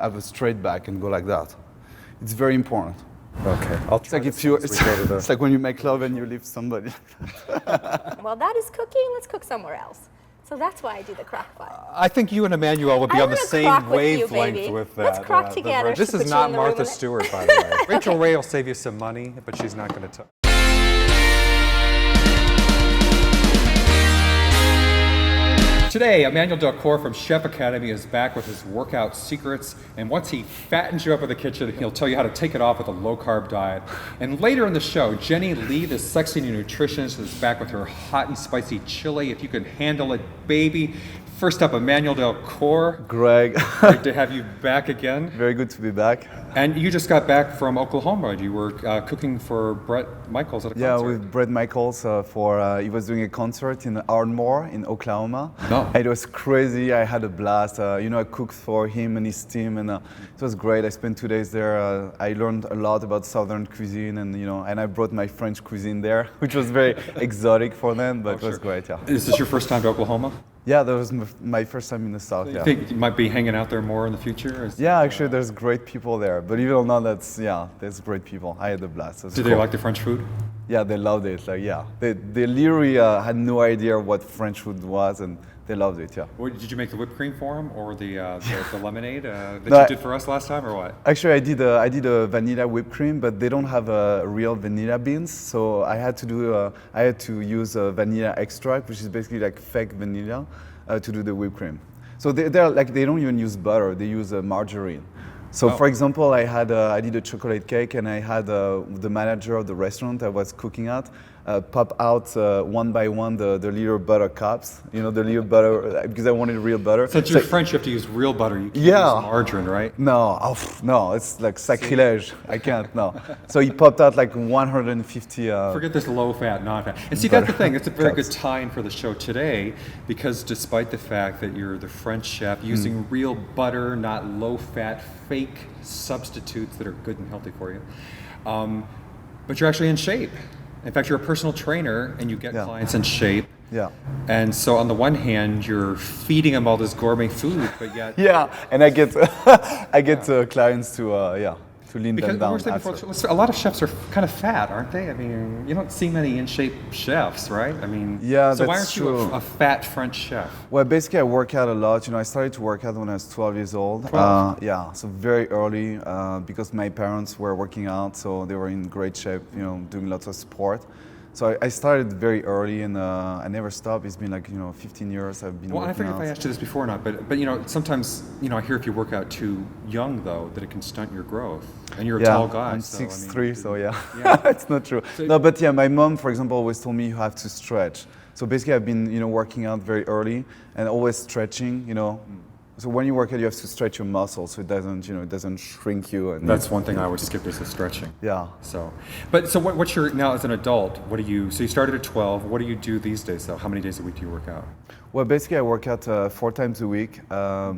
have a straight back and go like that. It's very important. Okay, I'll try. It's like when you make love and you lift somebody. Well, that is cooking. Let's cook somewhere else. So that's why I do the crock pot. I think you and Emmanuel would be on the same wavelength with that. Let's crock together. This is not Martha Stewart, by the way. Rachel Ray will save you some money, but she's not going to tell. Today, Emmanuel Delcour from Chef Academy is back with his workout secrets, and once he fattens you up in the kitchen, he'll tell you how to take it off with a low-carb diet. And later in the show, Jenny Lee, the Sexy Nutritionist, is back with her hot and spicy chili. If you can handle it, baby. First up, Emmanuel Delcour. Greg. Great to have you back again. Very good to be back. And you just got back from Oklahoma. You were cooking for Bret Michaels at a concert. Yeah, with Bret Michaels he was doing a concert in Ardmore in Oklahoma. No. And it was crazy. I had a blast. I cooked for him and his team, and it was great. I spent 2 days there. I learned a lot about Southern cuisine, and I brought my French cuisine there, which was very exotic for them, but it was great. Yeah. Is this your first time to Oklahoma? Yeah, that was my first time in the South. You think you might be hanging out there more in the future? Yeah, actually, there's great people there. Believe it or not, there's great people. I had a blast. Did they like the French food? Yeah, they loved it. They literally had no idea what French food was, and they loved it. Yeah. Did you make the whipped cream for them, or the lemonade that you did for us last time, or what? Actually, I did a vanilla whipped cream, but they don't have real vanilla beans, so I had to use vanilla extract, which is basically like fake vanilla, to do the whipped cream. So they don't even use butter; they use margarine. So, for example, I did a chocolate cake, and I had the manager of the restaurant I was cooking at pop out one by one the little butter cups, the little butter, because I wanted real butter. Since you're French, you have to use real butter. You can't use margarine, right? No, it's like sacrilege. I can't, no. So he popped out like 150. Forget this low-fat, non-fat. And see, that's the thing. It's a very good tie-in for the show today, because despite the fact that you're the French chef using real butter, not low-fat, fake substitutes that are good and healthy for you, but you're actually in shape. In fact, you're a personal trainer, and you get clients in shape. Yeah. And so on the one hand, you're feeding them all this gourmet food, but yet... Yeah, and I get clients to lean them down. A lot of chefs are kind of fat, aren't they? I mean, you don't see many in-shape chefs, right? I mean, so why aren't you a fat French chef? Well, basically, I work out a lot. I started to work out when I was 12 years old. 12? So very early, because my parents were working out, so they were in great shape, doing lots of sport. So I started very early, and I never stopped. It's been like 15 years I've been working out. I forget if I asked you this before or not, but sometimes I hear if you work out too young though that it can stunt your growth. And you're a tall guy. I'm 6'3", so it's not true. My mom, for example, always told me you have to stretch. So basically, I've been working out very early and always stretching. So when you work out, you have to stretch your muscles so it doesn't shrink you. And that's one thing I would skip is the stretching. Yeah. So what's your, now as an adult, so you started at 12, what do you do these days though? How many days a week do you work out? Well, basically I work out 4 times a week,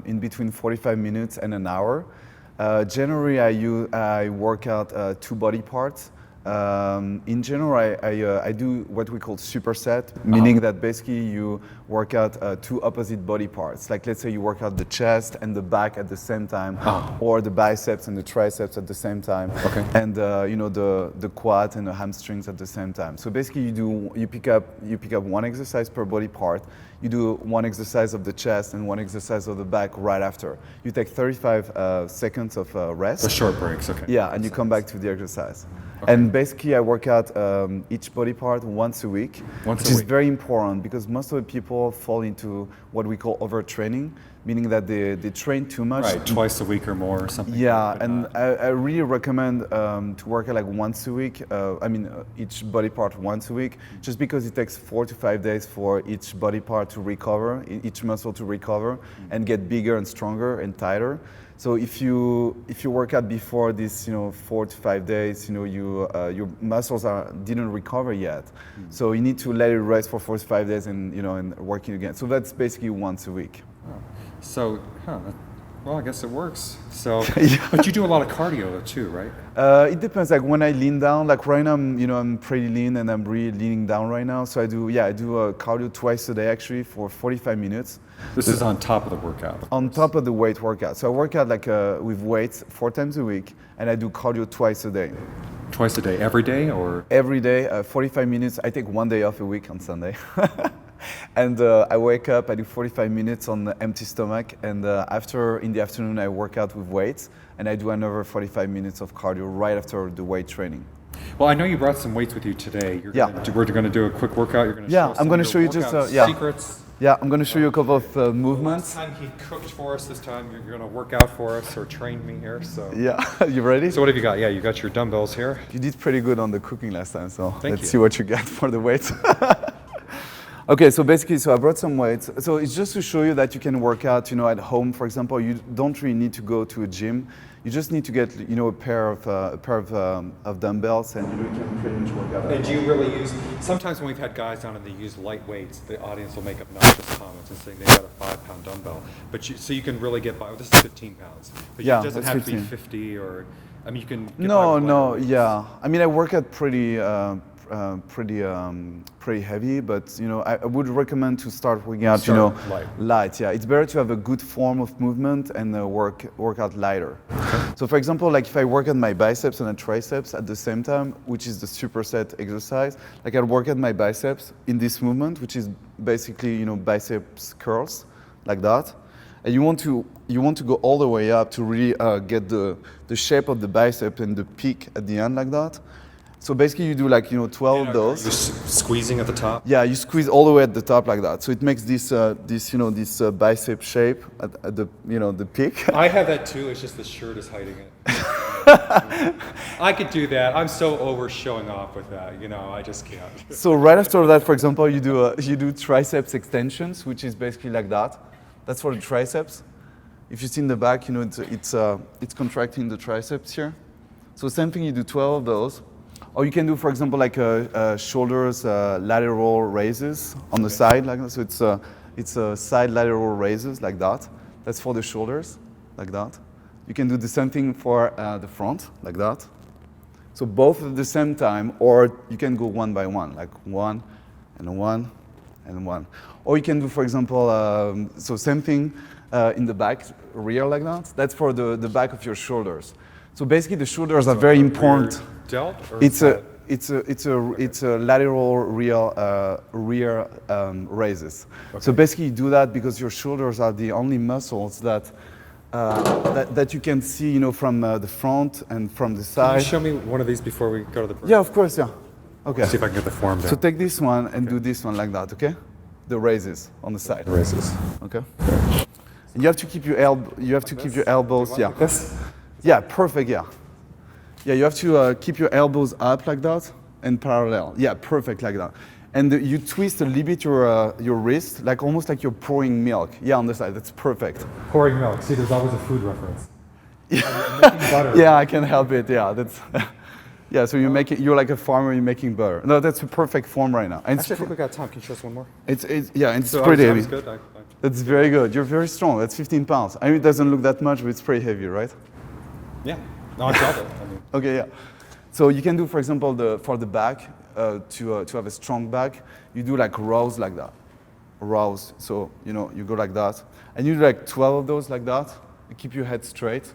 in between 45 minutes and an hour. Generally I work out 2 body parts. In general, I do what we call superset, meaning that basically you work out 2 opposite body parts. Like let's say you work out the chest and the back at the same time, or the biceps and the triceps at the same time, and the quad and the hamstrings at the same time. So basically, you pick up one exercise per body part. You do one exercise of the chest and one exercise of the back right after. You take 35 seconds of rest. The short breaks, okay. Yeah, and you come back to the exercise. Okay. And basically, I work out each body part once a week, which is very important because most of the people fall into what we call overtraining, meaning that they train too much. Right, twice a week or more or something. Yeah, and I really recommend to work out like once a week, each body part once a week, just because it takes 4 to 5 days for each body part to recover, each muscle to recover, and get bigger and stronger and tighter. So if you work out before this, 4 to 5 days, your muscles didn't recover yet. So you need to let it rest for 4 to 5 days and working again. So that's basically once a week. So, Well, I guess it works. So, Yeah. but you do a lot of cardio though too, right? It depends. Like when I lean down, like right now, I'm pretty lean and I'm really leaning down right now. So I do cardio twice a day actually for 45 minutes. This is on top of the workout. On top of the weight workout. So I work out like with weights 4 times a week, and I do cardio twice a day. Twice a day, every day, or? Every day, 45 minutes. I take 1 day off a week on Sunday. And I wake up, I do 45 minutes on the empty stomach, and in the afternoon I work out with weights, and I do another 45 minutes of cardio right after the weight training. Well, I know you brought some weights with you today. We're going to do a quick workout. You're going to I'm going to show you just secrets. Yeah, I'm going to show you a couple of movements. Last time he cooked for us. This time you're going to work out for us or train me here. So yeah, you ready? So what have you got? Yeah, you got your dumbbells here. You did pretty good on the cooking last time, so Thank let's you. see what you get for the weights. Okay, so basically, I brought some weights. So it's just to show you that you can work out, at home. For example, you don't really need to go to a gym. You just need to get, a pair of dumbbells, and you can pretty much work out. And do you really use? Sometimes when we've had guys on and they use light weights, the audience will make obnoxious comments and say they got a 5-pound dumbbell. But so you can really get by. This is 15 pounds. But Yeah, it doesn't that's have to be 15. 50 or. I mean, you can. Get by No, with lighter weights. yeah. I mean, I work out pretty heavy, but I would recommend to start working out, Start light. Yeah, it's better to have a good form of movement and work out lighter. So, for example, like if I work out my biceps and triceps at the same time, which is the superset exercise, like I'll work out my biceps in this movement, which is basically biceps curls, like that. And you want to go all the way up to really get the shape of the bicep and the peak at the end, like that. So basically you do like 12 of those. You're squeezing at the top. Yeah, you squeeze all the way at the top like that. So it makes this bicep shape at the the peak. I have that too. It's just the shirt is hiding it. I could do that. I'm so over showing off with that. I just can't. So right after that, for example, you do triceps extensions, which is basically like that. That's for the triceps. If you see in the back, it's contracting the triceps here. So same thing, you do 12 of those. Or you can do, for example, like shoulders lateral raises on the side, like that. So it's a side lateral raises like that. That's for the shoulders, like that. You can do the same thing for the front, like that. So both at the same time, or you can go one by one, like one and one and one. Or you can do, for example, so same thing in the back, rear like that. That's for the back of your shoulders. So basically, the shoulders are very important. Delt? Or It's a lateral rear raises. Okay. So basically, you do that because your shoulders are the only muscles that you can see, from the front and from the Can side. you show me one of these before we go to the break? Yeah, of course, yeah. Okay. See if I can get the form down. So take this one and do this one like that, okay? The raises on the side. Raises. Okay. And you have to keep your elbows. Yeah. Like this? Yeah. Perfect. Yeah. Yeah. You have to keep your elbows up like that and parallel. Yeah. Perfect like that. And you twist a little bit your wrist, like almost like you're pouring milk. Yeah, on the side. That's perfect. Pouring milk. See, there's always a food reference. I'm making butter. Yeah, I can't help it. Yeah, that's. Yeah, so you're like a farmer. You're making butter. No, that's a perfect form right now. And Actually, I think we got time. Can you show us one more? it's it's So pretty that heavy. was good. That's very good. You're very strong. That's 15 pounds. I mean, it doesn't look that much, but it's pretty heavy, right? Yeah. No, I felt it. I mean, Okay, yeah. So you can do, for example, for the back, to have a strong back, you do like rows like that. Rows. So, you go like that. And you do like 12 of those like that. You keep your head straight.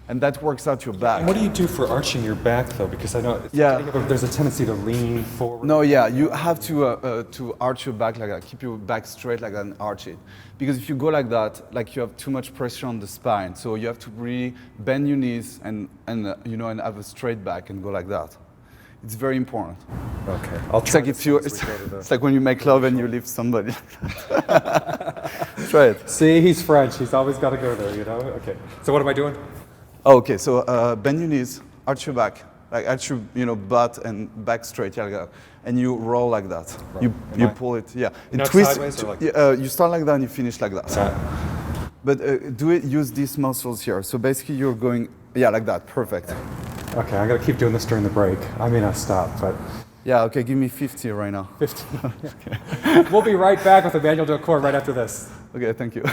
And that works out your back. and what do you do for arching your back, though? Because I know there's a tendency to lean forward. No, yeah, you have to arch your back like that. Keep your back straight like that and arch it. Because if you go like that, like you have too much pressure on the spine. So you have to really bend your knees and have a straight back and go like that. It's very important. Okay. I'll It's try like this if you, once we go to the- it's like when you make love and you lift somebody. Try it. See, he's French. He's always got to go there, Okay. So what am I doing? Oh, okay, so bend your knees, arch your back, like arch your butt and back straight, yeah, like that. And you roll like that. Roll. You Am I- pull it, yeah. And Not twist. sideways or like- You start like that and you finish like that. But use these muscles here. So basically you're going, yeah, like that, perfect. Okay, I'm going to keep doing this during the break. I may not stop, but Yeah, okay, give me 50 right now. 15. We'll be right back with Emmanuel Delcour right after this. Okay, thank you.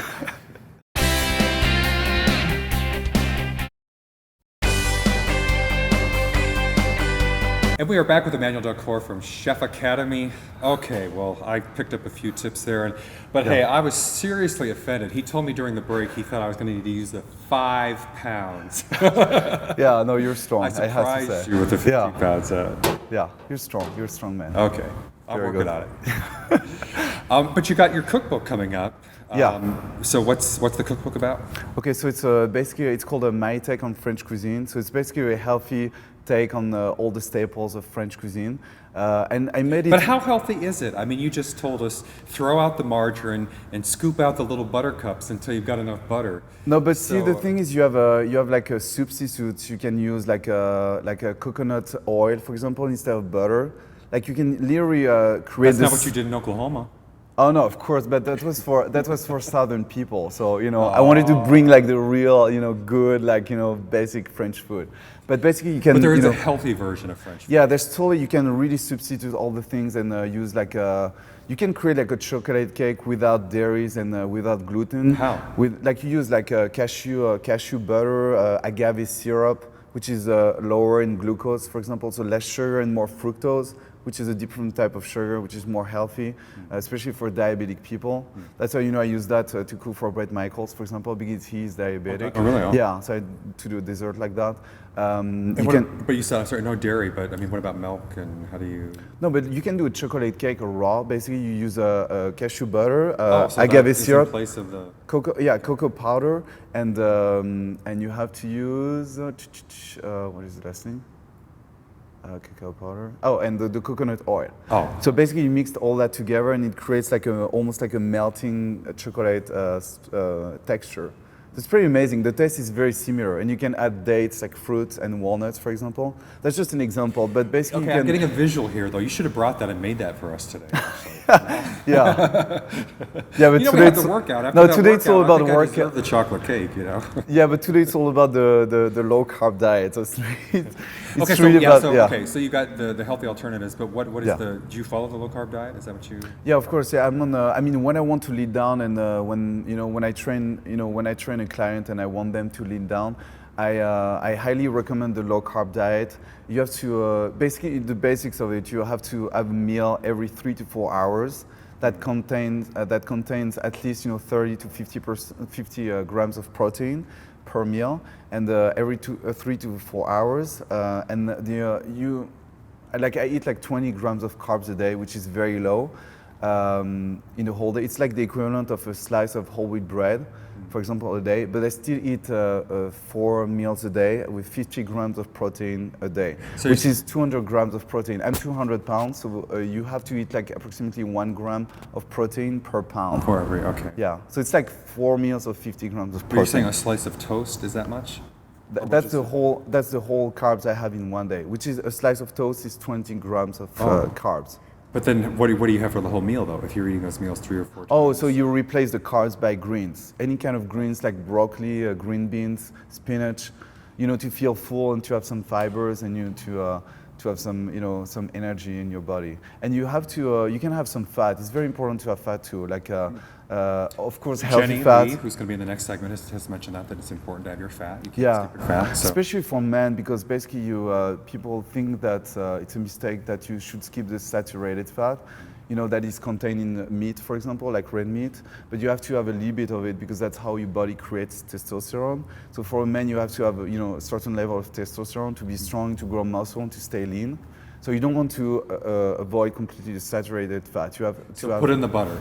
And we are back with Emmanuel Delcour from Chef Academy. Okay, well, I picked up a few tips there, but hey, I was seriously offended. He told me during the break he thought I was going to need to use the 5 pounds. Yeah, no, you're strong. I have to surprised say. you with the 50 Yeah. pounds. Yeah, you're strong. You're a strong man. Okay, I'll Very work good. it out. But you got your cookbook coming up. Yeah. So what's the cookbook about? Okay, so it's basically it's called a My Take on French Cuisine. So it's basically a healthy take on all the staples of French cuisine. And I made it. But how healthy is it? I mean, you just told us throw out the margarine and scoop out the little butter cups until you've got enough butter. No, but see, the thing is, you have like a substitute. You can use like a coconut oil, for example, instead of butter. Like you can literally create. That's not what you did in Oklahoma. Oh no, of course, but that was for Southern people. So I wanted to bring like the real, good, like basic French food. But basically, you can. But there is a healthy version of French food. Yeah, there's totally, you can really substitute all the things and use like you can create like a chocolate cake without dairies and without gluten. How? Like you use like cashew butter, agave syrup, which is lower in glucose, for example, so less sugar and more fructose, which is a different type of sugar, which is more healthy, especially for diabetic people. That's why I use that to cook for Brett Michaels, for example, because he's diabetic. Oh, really? Oh. Yeah, so to do a dessert like that. But you said, sorry, no dairy, but I mean, what about milk and how do you? No, but you can do a chocolate cake or raw. Basically, you use a cashew butter, So agave that is syrup, in place of the cocoa powder, and you have to use what is the last name? Cacao powder. Oh, and the coconut oil. Oh. So basically, you mixed all that together, and it creates like almost like a melting chocolate texture. It's pretty amazing. The taste is very similar, and you can add dates like fruits and walnuts, for example. That's just an example, but basically, Okay, I'm getting a visual here, though. You should have brought that and made that for us today. Yeah, yeah, but We today have it's to work out. After no, that today it's all about I workout. deserve the chocolate cake, Yeah, but today it's all about the low carb diet. So it's Okay, really about okay, so you got the healthy alternatives, but what is do you follow the low carb diet? Is that what you? Yeah, of course. Yeah, I'm on. I mean, when I want to lead down, and when I train, when I train a client and I want them to lean down, I highly recommend the low carb diet. You have to basically the basics of it. You have to have a meal every 3 to 4 hours that contains at least 30 to 50 grams of protein per meal, and every 3 to 4 hours. And I eat like 20 grams of carbs a day, which is very low in the whole day. It's like the equivalent of a slice of whole wheat bread, for example, a day. But I still eat 4 meals a day with 50 grams of protein a day, So which is 200 grams of protein. I'm 200 pounds, so you have to eat like approximately 1 gram of protein per pound. For every, okay. Yeah, so it's like 4 meals of 50 grams of But you're protein. saying a slice of toast is that much? That's the whole carbs I have in one day, which is a slice of toast is 20 grams of carbs. But then what do you have for the whole meal, though, if you're eating those meals 3 or 4 times? Oh, so you replace the carbs by greens. Any kind of greens like broccoli, green beans, spinach, to feel full and to have some fibers and to have some, some energy in your body. And you have to, you can have some fat. It's very important to have fat too, like, of course, healthy Jenny fat. Lee, who's going to be in the next segment, has mentioned that it's important to have your fat. You can't skip your fat. So. Especially for men, because basically people think that it's a mistake that you should skip the saturated fat, that is contained in meat, for example, like red meat. But you have to have a little bit of it because that's how your body creates testosterone. So for a man, you have to have a certain level of testosterone to be strong, to grow muscle, and to stay lean. So you don't want to avoid completely the saturated fat. You have to put in the butter.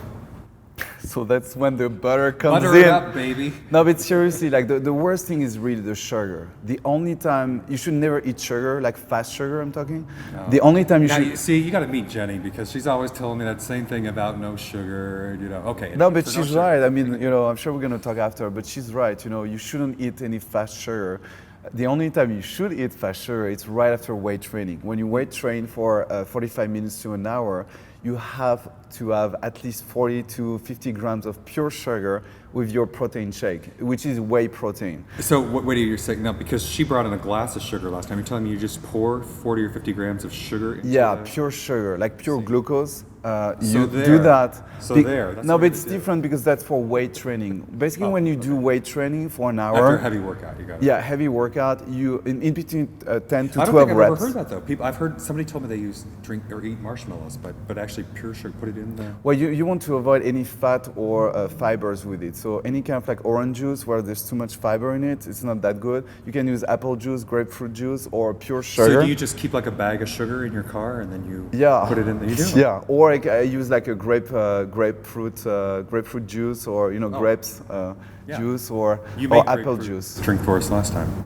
So that's when the butter comes Butter in. it up, baby. No, but seriously, like the worst thing is really the sugar. The only time you should never eat sugar, like fast sugar, I'm talking. No. The only time you should. You got to meet Jenny because she's always telling me that same thing about no sugar. Okay. No, but she's right. I mean, I'm sure we're gonna talk after, but she's right. You shouldn't eat any fast sugar. The only time you should eat fast sugar is right after weight training. When you weight train for 45 minutes to an hour, you have to have at least 40 to 50 grams of pure sugar with your protein shake, which is whey protein. So what are you saying now? Because she brought in a glass of sugar last time. You're telling me you just pour 40 or 50 grams of sugar into pure sugar, like pure glucose. you there. do that. So there. That's No, what but you it's do. different because that's for weight training. Basically, when you do weight training for an hour. After a heavy workout, you got it. Yeah, heavy workout. You in between 10 to I don't 12 think I've reps. ever heard that though. I've heard somebody told me they drink or eat marshmallows, but actually pure sugar, put it in there. Well, you want to avoid any fat or fibers with it. So any kind of like orange juice where there's too much fiber in it, it's not that good. You can use apple juice, grapefruit juice, or pure sugar. So do you just keep like a bag of sugar in your car and then you put it in there? You do? Yeah, or I use like a grapefruit juice, or grapes juice, or You made apple grapefruit juice. drink for us last time.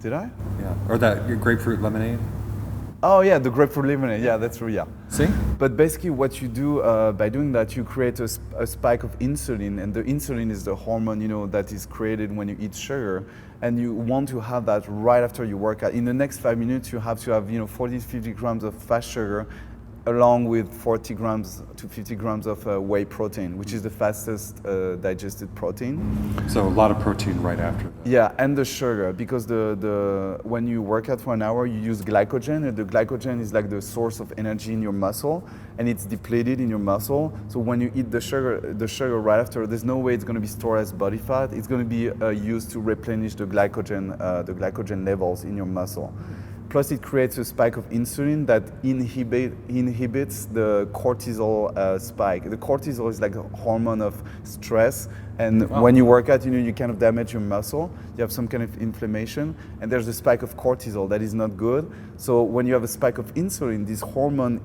Did I? Yeah. Or that your grapefruit lemonade. Oh yeah, the grapefruit lemonade. Yeah, that's true. Yeah. See? But basically, what you do by doing that, you create a spike of insulin, and the insulin is the hormone that is created when you eat sugar, and you want to have that right after you work out. In the next 5 minutes, you have to have 40-50 grams of fast sugar, along with 40 grams to 50 grams of whey protein, which is the fastest digested protein. So a lot of protein right after that. Yeah, and the sugar, because when you work out for an hour, you use glycogen, and the glycogen is like the source of energy in your muscle, and it's depleted in your muscle. So when you eat the sugar right after, there's no way it's going to be stored as body fat. It's going to be used to replenish the glycogen levels in your muscle. Plus, it creates a spike of insulin that inhibits the cortisol spike. The cortisol is like a hormone of stress, and when you work out, you kind of damage your muscle. You have some kind of inflammation, and there's a spike of cortisol that is not good. So when you have a spike of insulin, this hormone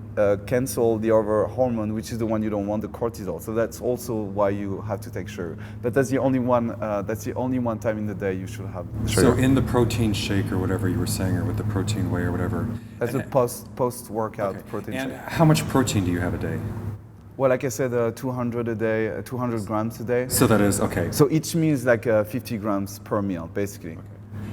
cancel the other hormone, which is the one you don't want, the cortisol. So that's also why you have to take sugar. But that's the only one. That's the only one time in the day you should have sugar. So in the protein shake or whatever you were saying, or with the protein whey or whatever. That's a post-workout protein And shake. how much protein do you have a day? Well, like I said, 200 a day, 200 grams a day. So that is, okay. So each meal is like 50 grams per meal, basically.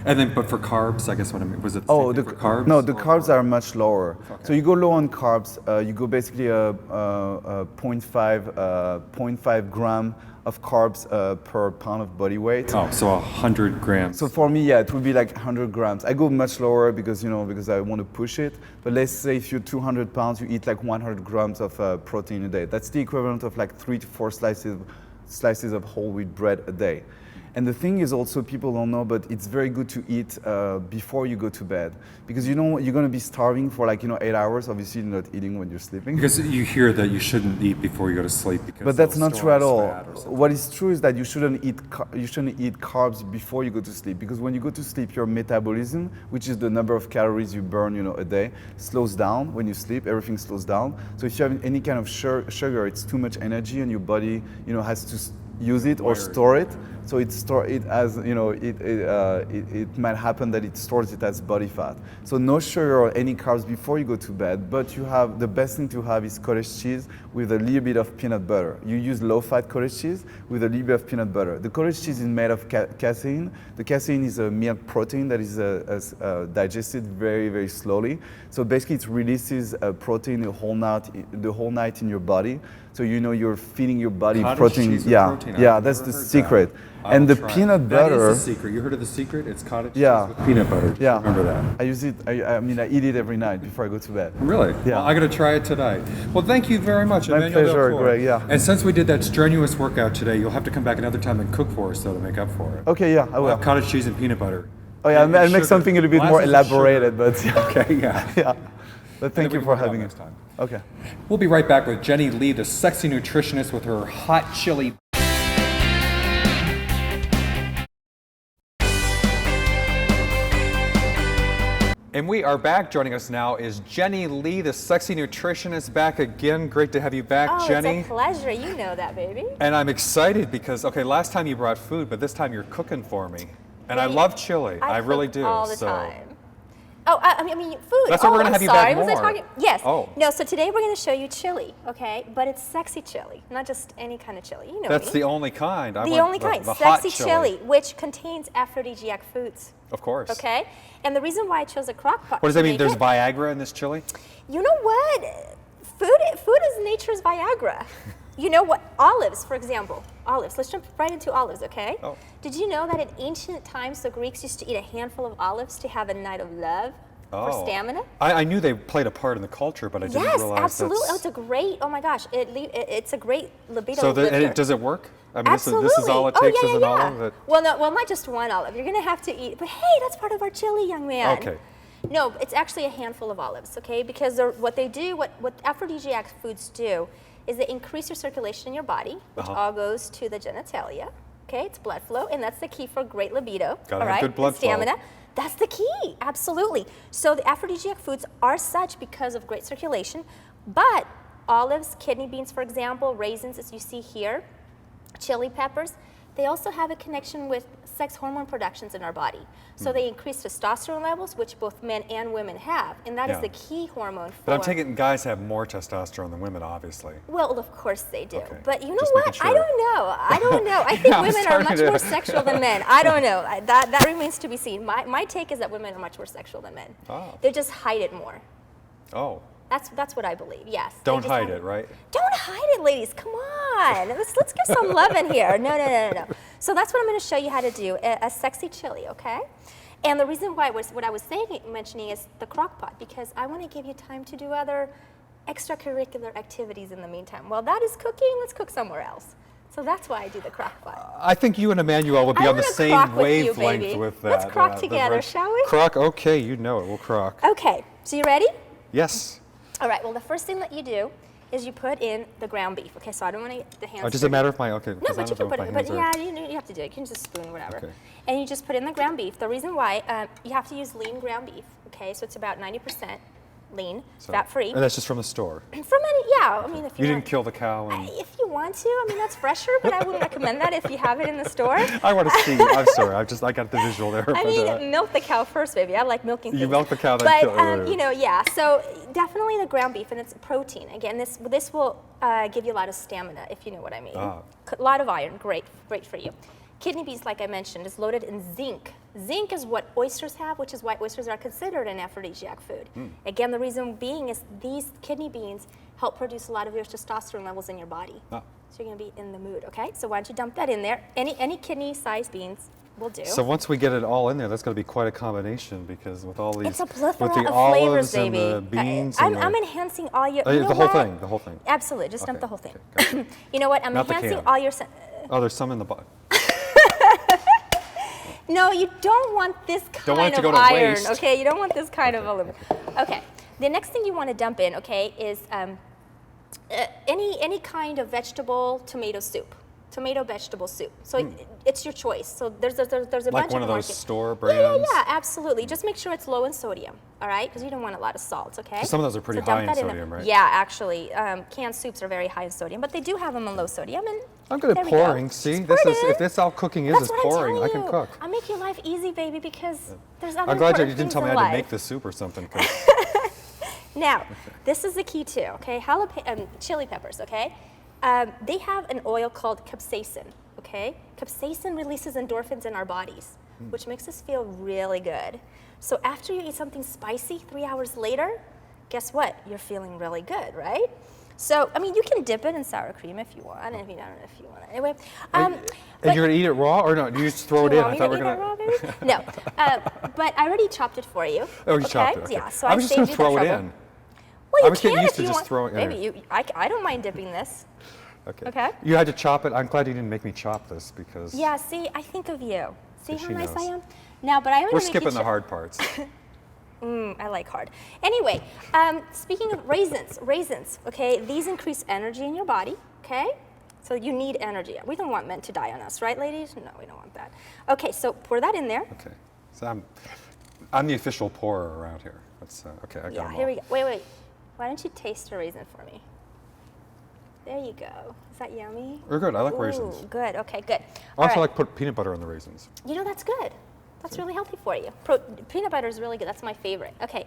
And then, but for carbs, I guess was it the same thing for carbs? No, the carbs are much lower. Okay. So you go low on carbs. You go basically 0.5 gram of carbs per pound of body weight. Oh, so 100 grams. So for me, it would be like 100 grams. I go much lower because I want to push it. But let's say if you're 200 pounds, you eat like 100 grams of protein a day. That's the equivalent of like 3 to 4 slices of whole wheat bread a day. And the thing is also, people don't know, but it's very good to eat before you go to bed, because you're going to be starving for 8 hours. Obviously, you're not eating when you're sleeping. Because you hear that you shouldn't eat before you go to sleep. But that's not true at all. What is true is that you shouldn't eat carbs before you go to sleep, because when you go to sleep, your metabolism, which is the number of calories you burn a day, slows down. When you sleep, everything slows down. So if you have any kind of sugar, it's too much energy, and your body has to use it or store it. So it might happen that it stores it as body fat. So no sugar or any carbs before you go to bed, but the best thing to have is cottage cheese with a little bit of peanut butter. You use low-fat cottage cheese with a little bit of peanut butter. The cottage cheese is made of casein. The casein is a milk protein that is digested very, very slowly. So basically it releases protein the whole night in your body. So you're feeding your body cottage protein. Cheese with Yeah, protein. yeah, that's the secret. And the peanut butter. That is the secret. You heard of the secret? It's cottage cheese Yeah. with peanut butter. Just Yeah, remember that. I use it. I eat it every night before I go to bed. Really? Yeah. Well, I got to try it tonight. Well, thank you very much, My Emmanuel pleasure, Delcour. Greg, yeah. And since we did that strenuous workout today, you'll have to come back another time and cook for us, though, to make up for it. Okay, yeah, I will. Cottage cheese and peanut butter. Oh yeah, And I'll make sugar. something a little bit more Glasses of sugar. elaborated, but yeah. Okay, yeah. Yeah. But thank then we you can for work out having me. next time. Okay. We'll be right back with Jenny Lee, the sexy nutritionist, with her hot chili. And we are back. Joining us now is Jenny Lee, the sexy nutritionist, back again. Great to have you back, Oh, Jenny. it's a pleasure. You know that, baby. And I'm excited because, last time you brought food, but this time you're cooking for me. And I Jenny, love chili. I really cook do. all the so. time. Oh, I mean, food. That's why we're gonna I'm have you sorry. back Was I more. talking? Yes. Oh. No, so today we're going to show you chili, okay? But it's sexy chili, not just any kind of chili. You know That's me. the only kind. The only kind, the hot sexy chili, which contains aphrodisiac foods. Of course. Okay? And the reason why I chose a crock pot. What does that to mean? make There's it- Viagra in this chili? You know what? Food is nature's Viagra. You know what? Olives, for example. Olives. Let's jump right into olives, okay? Oh. Did you know that in ancient times the Greeks used to eat a handful of olives to have a night of love? for stamina. I knew they played a part in the culture, but I didn't realize Yes, absolutely. that's... Oh, it's a great, oh my gosh, it's a great libido So lifter. does it work? I mean, Absolutely. This is all it takes is an olive? Well, no, well, not just one olive. You're going to have to eat, but hey, that's part of our chili, young man. Okay. No, it's actually a handful of olives, okay? Because what aphrodisiac foods do is they increase your circulation in your body, which all goes to the genitalia, okay? It's blood flow, and that's the key for great libido. Gotta have good blood stamina. flow. That's the key, absolutely. So the aphrodisiac foods are such because of great circulation, but olives, kidney beans, for example, raisins, as you see here, chili peppers, they also have a connection with sex hormone productions in our body. So they increase testosterone levels, which both men and women have, and that is the key hormone for... But I'm taking guys have more testosterone than women, obviously. Well, of course they do. Okay. But you know Just what? making sure. I don't know. I think women are much more sexual than men. I don't know. That remains to be seen. My take is that women are much more sexual than men. Oh. They just hide it more. Oh. That's what I believe, yes. Don't hide it, right? Don't hide it, ladies. Come on. Let's give some love in here. No. So that's what I'm going to show you how to do, a sexy chili, okay? And the reason why what I was mentioning is the crock pot, because I want to give you time to do other extracurricular activities in the meantime. While that is cooking, let's cook somewhere else. So that's why I do the crock pot. I think you and Emmanuel will be on the same wavelength with that. Let's crock together, shall we? Crock, okay, you know it, we'll crock. Okay, so you ready? Yes. All right, well, the first thing that you do is you put in the ground beef. Okay, so I don't want to get the hands. Oh, does it matter if my, okay. No, but you can put it, but yeah, you have to do it. You can just spoon, whatever. Okay. And you just put in the ground beef. The reason why, you have to use lean ground beef, okay? So it's about 90% lean, fat-free. And that's just from the store? From any, yeah, I mean, if you didn't kill the cow? And... If you want to, I mean, that's fresher, but I wouldn't recommend that if you have it in the store. I want to see, I'm sorry, I got the visual there. I mean, milk the cow first, baby. I like milking things. You milk the cow, then kill it. But, you know, yeah, so definitely the ground beef, and it's protein. Again, this will give you a lot of stamina, if you know what I mean. A lot of iron, great for you. Kidney beans, like I mentioned, is loaded in zinc. Zinc is what oysters have, which is why oysters are considered an aphrodisiac food. Again, the reason being is these kidney beans help produce a lot of your testosterone levels in your body. So you're going to be in the mood, okay? So why don't you dump that in there? Any kidney-sized beans will do. So once we get it all in there, that's going to be quite a combination, because with all these, it's a plethora with the of olives flavors, baby. and the beans, I'm enhancing all your. You know the whole thing. Absolutely, just dump the whole thing. Okay. You know what? I'm enhancing all your. Oh, there's some in the bottom. No, you don't want this kind of iron, okay? You don't want this kind of aluminum. Okay. The next thing you want to dump in, okay, is any kind of vegetable tomato soup. Tomato vegetable soup. So it's your choice. So there's a bunch of like one of those store brands? Yeah, absolutely. Just make sure it's low in sodium, all right? Because you don't want a lot of salt, okay? Some of those are pretty high in sodium, right? Yeah, actually. Canned soups are very high in sodium, but they do have them in low sodium. And I'm good at pouring. See, if this all cooking is pouring, I can cook. I make your life easy, baby, because there's other I'm glad you things didn't tell me in I had life. to make the soup or something. Now, this is the key too, okay? Chili peppers, okay? They have an oil called capsaicin, okay? Capsaicin releases endorphins in our bodies, which makes us feel really good. So after you eat something spicy 3 hours later, guess what? You're feeling really good, right? So, I mean, you can dip it in sour cream if you want, and if you don't, if you want. Anyway. And you're gonna eat it raw, or no? Do you just throw it in? I thought we were gonna. Raw, baby? No, but I already chopped it for you. Oh, you chopped it. Okay. Yeah. So I was just gonna throw it in. Well, I was getting used to just want. throwing it in. Baby, I don't mind dipping this. Okay. You had to chop it. I'm glad you didn't make me chop this, because. Yeah. See, I think of you. See how nice knows. I am. Now, but I already. We're skipping the hard parts. I like hard. Anyway, speaking of raisins, okay, these increase energy in your body, okay? So you need energy. We don't want men to die on us, right, ladies? No, we don't want that. Okay, so pour that in there. Okay, so I'm the official pourer around here. That's, okay, I got them all. Here we go. Wait. Why don't you taste a raisin for me? There you go. Is that yummy? We're good. I like raisins. Good. Okay, good. I also like put peanut butter on the raisins. You know, that's good. That's really healthy for you. Peanut butter is really good. That's my favorite. Okay,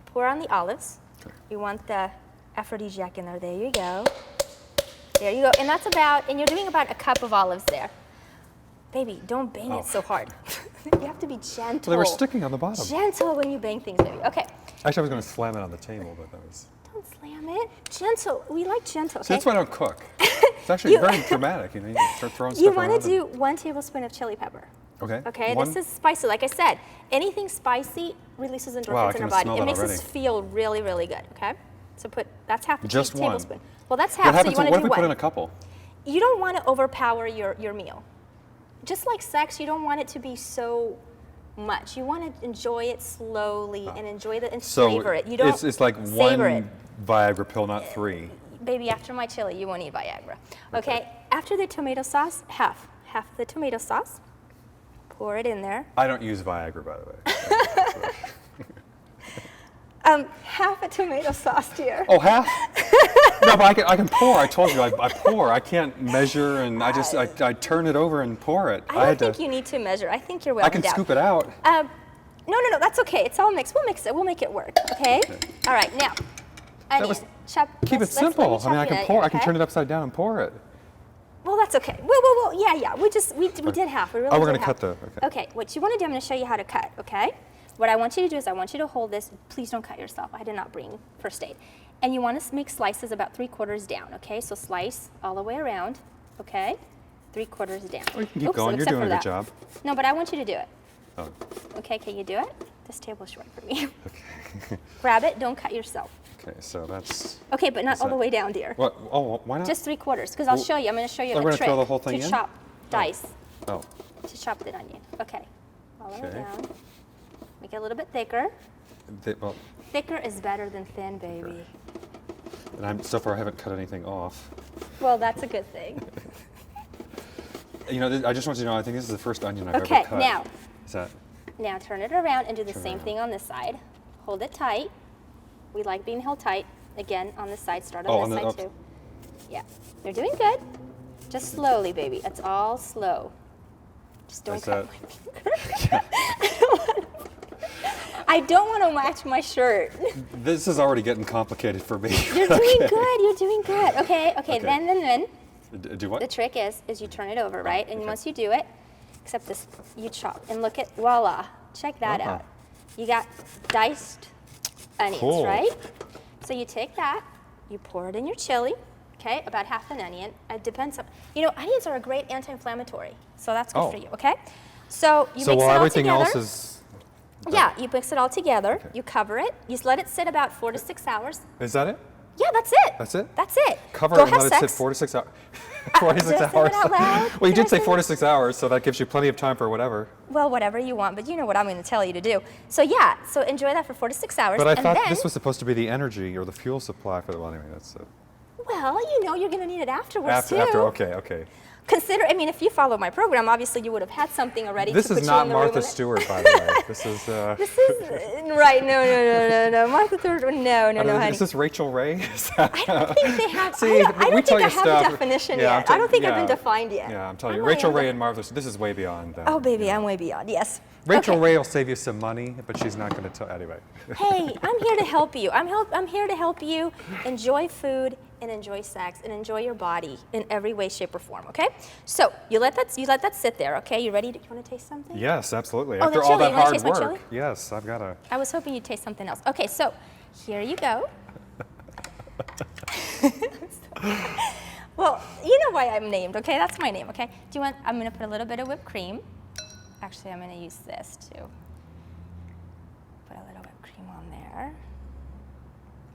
pour on the olives. Okay. You want the aphrodisiac in there. There you go. There you go. And that's and you're doing about a cup of olives there. Baby, don't bang it so hard. You have to be gentle. Well, they were sticking on the bottom. Gentle when you bang things, baby. Okay. Actually, I was going to slam it on the table, but that was... Don't slam it. Gentle. We like gentle, okay? See, that's why I don't cook. It's actually very dramatic. You know, you start throwing stuff around. You want to do 1 tablespoon of chili pepper. Okay. Okay, this is spicy. Like I said, anything spicy releases endorphins in our body. It makes us feel really, really good. Okay, so that's half a tablespoon. Well, that's half. So you want to do what? What if we put in a couple? You don't want to overpower your meal. Just like sex, you don't want it to be so much. You want to enjoy it slowly and enjoy it and savor it. You don't. It's like one Viagra pill, not 3. Baby, after my chili, you won't eat Viagra. Okay. After the tomato sauce, half the tomato sauce. Pour it in there. I don't use Viagra, by the way. Half a tomato sauce, dear. Oh, half? No, but I can pour. I told you, I pour. I can't measure, and I turn it over and pour it. I don't think you need to measure. I think you're well endowed. I can scoop it out. No, that's okay. It's all mixed. We'll mix it. We'll make it work. Okay. All right. Now, onion. Keep it simple. I mean, I can pour. I can turn it upside down and pour it. Well, that's okay. Well, yeah. We did half. We really we're did gonna cut the. Okay. What you want to do? I'm going to show you how to cut. Okay. What I want you to do is I want you to hold this. Please don't cut yourself. I did not bring first aid. And you want to make slices about 3/4 down. Okay. So slice all the way around. Okay. 3/4 down. Well, you can keep going. You're doing a good job. No, but I want you to do it. Oh. Okay. Can you do it? This table's short for me. Okay. Grab it. Don't cut yourself. Okay, so that's... Okay, but not all the way down, dear. What? Oh, why not? Just 3/4, because I'll show you. I'm going to show you a trick. We're going to throw the whole thing to in? chop dice. Oh. To chop the onion. Okay. All the way down. Make it a little bit thicker. Thicker is better than thin, baby. And so far I haven't cut anything off. Well, that's a good thing. You know, I just want you to know, I think this is the first onion I've ever cut. Okay, now. Is that? Now turn it around and do the same thing on this side. Hold it tight. We like being held tight. Again, on this side. Start on this side too. Yeah, you're doing good. Just slowly, baby. It's all slow. Just don't cut my finger. I don't want to match my shirt. This is already getting complicated for me. You're doing good. You're doing good. Okay. Then. Do what? The trick is you turn it over, right? And once you do it, except this, you chop and look at, voila. Check that out. You got diced onions, right? So you take that, you pour it in your chili, okay? About half an onion. It depends on, onions are a great anti-inflammatory, so that's good for you, okay? So you mix it all together. So everything else is... Yeah, you mix it all together, you cover it, you let it sit about 4 to 6 hours. Is that it? Yeah, that's it. That's it? That's it. Cover it and let it sit 4 to 6 hours. 4 to 6 hours. Well, you did say 4 to 6 hours, so that gives you plenty of time for whatever. Well, whatever you want, but you know what I'm going to tell you to do. So yeah, so enjoy that for 4 to 6 hours. But I thought this was supposed to be the energy or the fuel supply for the, well, anyway, that's... Well, you're going to need it afterwards, too. Okay. Consider, if you follow my program, obviously you would have had something already to put you in the room. This is not Martha Stewart, by the way. This is... This is... Right, no. Martha Stewart, no, honey. Is this Rachel Ray? I don't think they have... See, I don't think I have a definition yet. I don't think I've been defined yet. Yeah, I'm telling you. Rachel Ray and Martha, this is way beyond that. Oh, baby, I'm way beyond, yes. Rachel Ray will save you some money, but she's not going to tell... Anyway. Hey, I'm here to help you. I'm here to help you enjoy food and enjoy sex and enjoy your body in every way, shape, or form, okay? So you let that sit there, okay? You ready? You want to taste something? Yes, absolutely. Oh, after all that hard work. Yes, I've got to... I was hoping you'd taste something else. Okay, so here you go. Well, you know why I'm named, okay? That's my name, okay? I'm going to put a little bit of whipped cream. Actually, I'm going to use this too. Put a little whipped cream on there.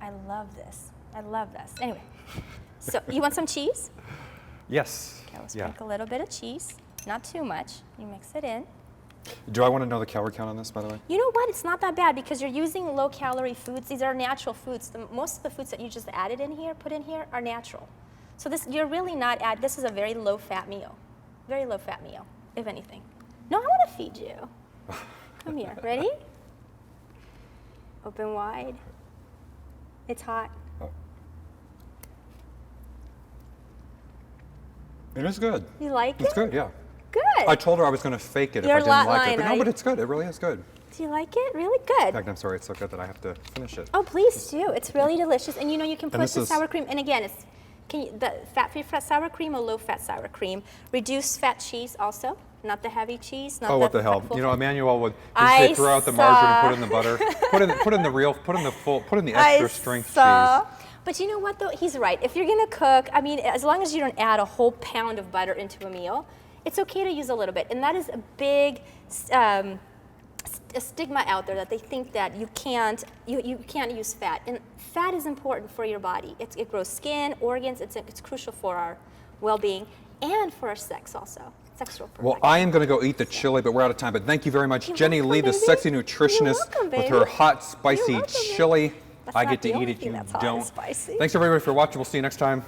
I love this. Anyway, so you want some cheese? Yes. Okay, we'll sprinkle a little bit of cheese. Not too much. You mix it in. Do I want to know the calorie count on this, by the way? You know what? It's not that bad because you're using low-calorie foods. These are natural foods. Most of the foods that you just put in here, are natural. So you're really not this is a very low-fat meal. Very low-fat meal, if anything. No, I want to feed you. Come here. Ready? Open wide. It's hot. It is good. You like it? It's good, yeah. Good. I told her I was going to fake it if I didn't like it. But no, but it's good. It really is good. Do you like it? Really good. In fact, I'm sorry. It's so good that I have to finish it. Oh, please do. It's really delicious. And you can put the sour cream. And again, the fat-free sour cream or low-fat sour cream. Reduced fat cheese also. Not the heavy cheese. Not what the hell? Emmanuel would say throw out the margarine and put in the butter. put in the extra strength cheese. But you know what though? He's right. If you're gonna cook, as long as you don't add a whole pound of butter into a meal, it's okay to use a little bit. And that is a big a stigma out there that they think that you can't use fat. And fat is important for your body. It grows skin, organs. It's crucial for our well-being and for our sex also. Sexual well, I am going to go eat the chili, but we're out of time. But thank you very much, Jenny Lee, the Sexy Nutritionist, with her hot, spicy chili. I get to eat it, you don't. Thanks everybody for watching. We'll see you next time.